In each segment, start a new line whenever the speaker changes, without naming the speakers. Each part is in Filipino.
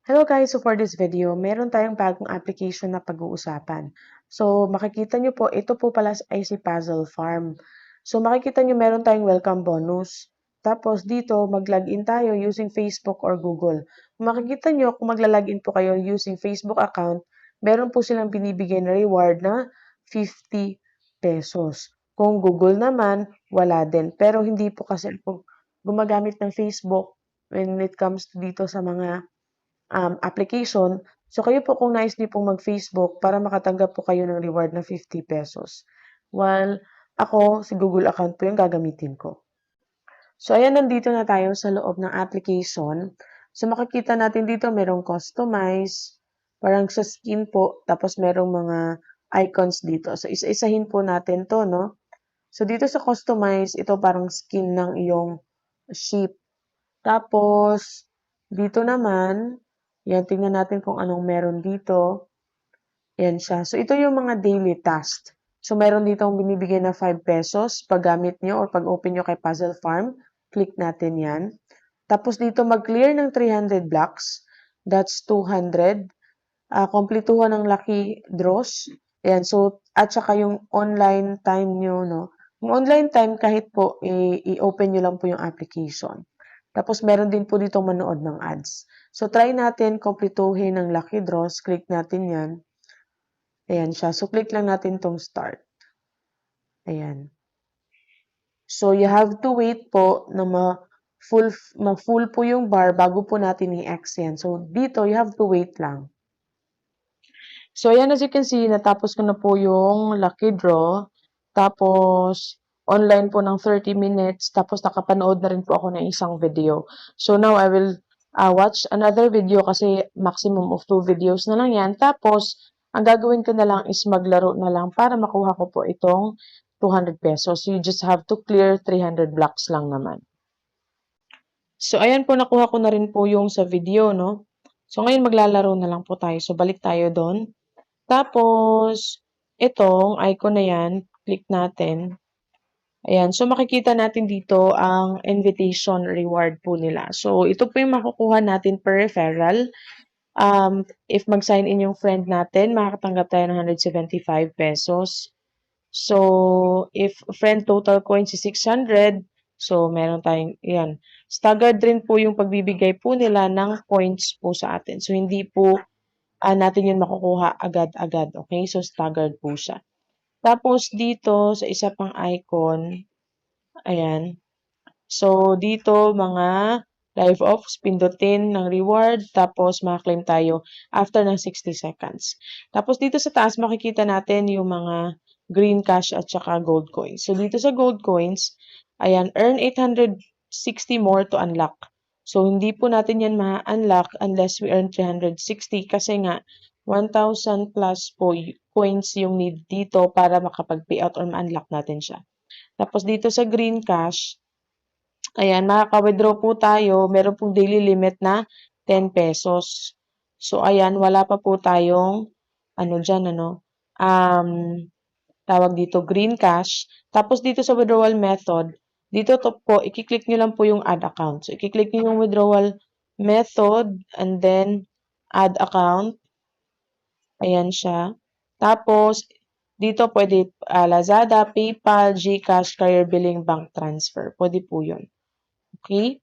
Hello guys! So for this video, meron tayong bagong application na pag-uusapan. So makikita nyo po, ito po pala ay si Puzzle Farm. So makikita nyo meron tayong welcome bonus. Tapos dito, mag-login tayo using Facebook or Google. Kung makikita nyo, kung magla-login po kayo using Facebook account, meron po silang binibigay na reward na 50 pesos. Kung Google naman, wala din. Pero hindi po kasi ako gumagamit ng Facebook when it comes dito sa mga application. So, kayo po kung nais niyo pong mag-Facebook para makatanggap po kayo ng reward na 50 pesos. While ako, si Google account po yung gagamitin ko. So, ayan, nandito na tayo sa loob ng application. So, makikita natin dito merong customize, parang sa skin po, tapos merong mga icons dito. So, isa-isahin po natin to, no? So, dito sa customize, ito parang skin ng iyong sheep. Tapos, dito naman, yan, tingnan natin kung anong meron dito. Yan siya. So, ito yung mga daily tasks. So, meron dito ang binibigay na 5 pesos pag gamit nyo or pag open nyo kay Puzzle Farm. Click natin yan. Tapos, dito mag-clear ng 300 blocks. That's 200. Kompletuhan ng lucky draws. Ayan. So, at saka yung online time nyo, no? Yung online time, kahit po, i-open nyo lang po yung application. Tapos, meron din po dito manood ng ads. So, try natin kumpletuhin ng lucky draws. Click natin yan. Ayan siya. So, click lang natin tong start. Ayan. So, you have to wait po na ma-full po yung bar bago po natin i-X yan. So, dito, you have to wait lang. So, ayan, as you can see, natapos ko na po yung lucky draw. Tapos, online po ng 30 minutes. Tapos, nakapanood na rin po ako ng isang video. So, now I will watch another video kasi maximum of 2 videos na lang yan. Tapos, ang gagawin ko na lang is maglaro na lang para makuha ko po itong 200 pesos. So, you just have to clear 300 blocks lang naman. So, ayan po, nakuha ko na rin po yung sa video, no? So, ngayon maglalaro na lang po tayo. So, balik tayo doon. Tapos, itong icon na yan, click natin. Ayan. So, makikita natin dito ang invitation reward po nila. So, ito po yung makukuha natin per referral. If mag-sign in yung friend natin, makakatanggap tayo ng 175 pesos. So, if friend total coins is 600, so meron tayong, yan. Staggered rin po yung pagbibigay po nila ng points po sa atin. So, hindi po natin yun makukuha agad-agad. Okay? So, staggered po siya. Tapos, dito, sa isa pang icon, ayan. So, dito, mga live off, pindutin ng reward, tapos makaklaim tayo after ng 60 seconds. Tapos, dito sa taas, makikita natin yung mga green cash at saka gold coins. So, dito sa gold coins, ayan, earn 860 more to unlock. So, hindi po natin yan ma-unlock unless we earn 360 kasi nga 1,000 plus po coins yung need dito para makapag-payout or ma-unlock natin siya. Tapos dito sa green cash, ayan, makaka-withdraw po tayo. Meron pong daily limit na 10 pesos. So, ayan, wala pa po tayong, tawag dito, green cash. Tapos dito sa withdrawal method, dito to po, i-click nyo lang po yung add account. So, i-click nyo yung withdrawal method and then add account. Ayan siya. Tapos, dito pwede Lazada, PayPal, GCash, Career Billing, Bank Transfer. Pwede po yun. Okay?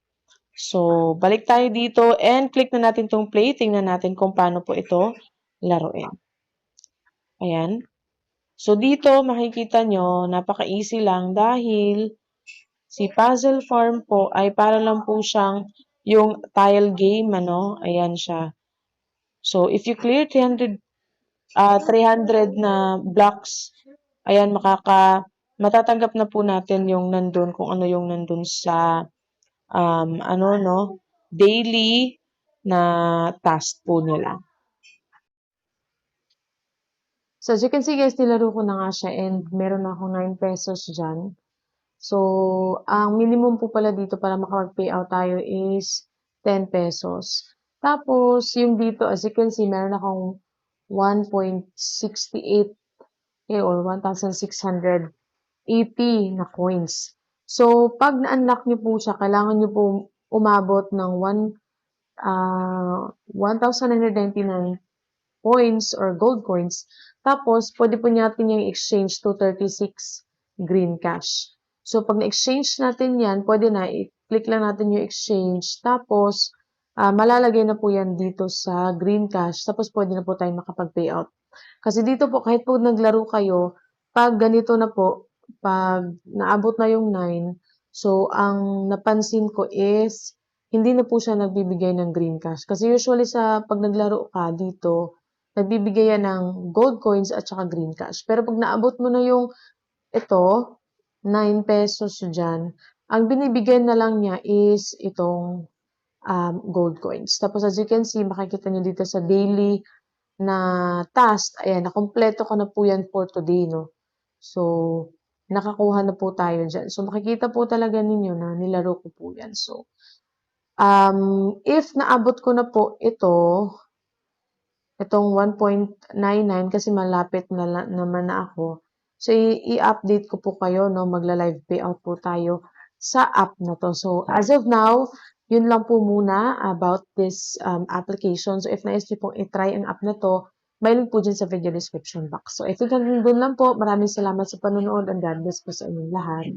So, balik tayo dito and click na natin tong play. Tingnan natin kung paano po ito laruin. Ayan. So, dito makikita nyo, napaka-easy lang dahil si Puzzle Farm po ay para lang po siyang yung tile game, ano? Ayan siya. So, if you clear 300 na blocks, ayan, matatanggap na po natin yung nandun, kung ano yung nandun sa, daily na task po nila. So, as you can see guys, nilaro ko na nga siya and meron na akong 9 pesos dyan. So, ang minimum po pala dito para makapag-payout tayo is 10 pesos. Tapos, yung dito, as you can see, meron akong 1.68 or 1,680 na coins. So, pag na-unlock nyo po siya, kailangan nyo po umabot ng 1,999 points or gold coins. Tapos, pwede po natin yung exchange to 36 green cash. So, pag na-exchange natin yan, pwede na, i-click lang natin yung exchange. Tapos, malalagay na po yan dito sa green cash. Tapos, pwede na po tayo makapag-payout. Kasi dito po, kahit po naglaro kayo, pag ganito na po, pag naabot na yung 9, so, ang napansin ko is, hindi na po siya nagbibigay ng green cash. Kasi usually sa pag naglaro ka dito, nagbibigay yan ng gold coins at saka green cash. Pero pag naabot mo na yung ito, 9 pesos dyan, ang binibigyan na lang niya is itong gold coins. Tapos as you can see, makikita nyo dito sa daily na task, ayan, nakumpleto ko na po yan for today, no? So, nakakuha na po tayo dyan. So, makikita po talaga ninyo na nilaro ko po yan. So, if naabot ko na po itong 1.99 kasi malapit na naman na ako. So, i-update ko po kayo, no? Magla-live payout po tayo sa app na to. So, as of now, yun lang po muna about this application. So, if nais niyo pong i-try ang app na to, may link po dyan sa video description box. So, I think hanggang doon lang po. Maraming salamat sa panonood and God bless po sa inyong lahat.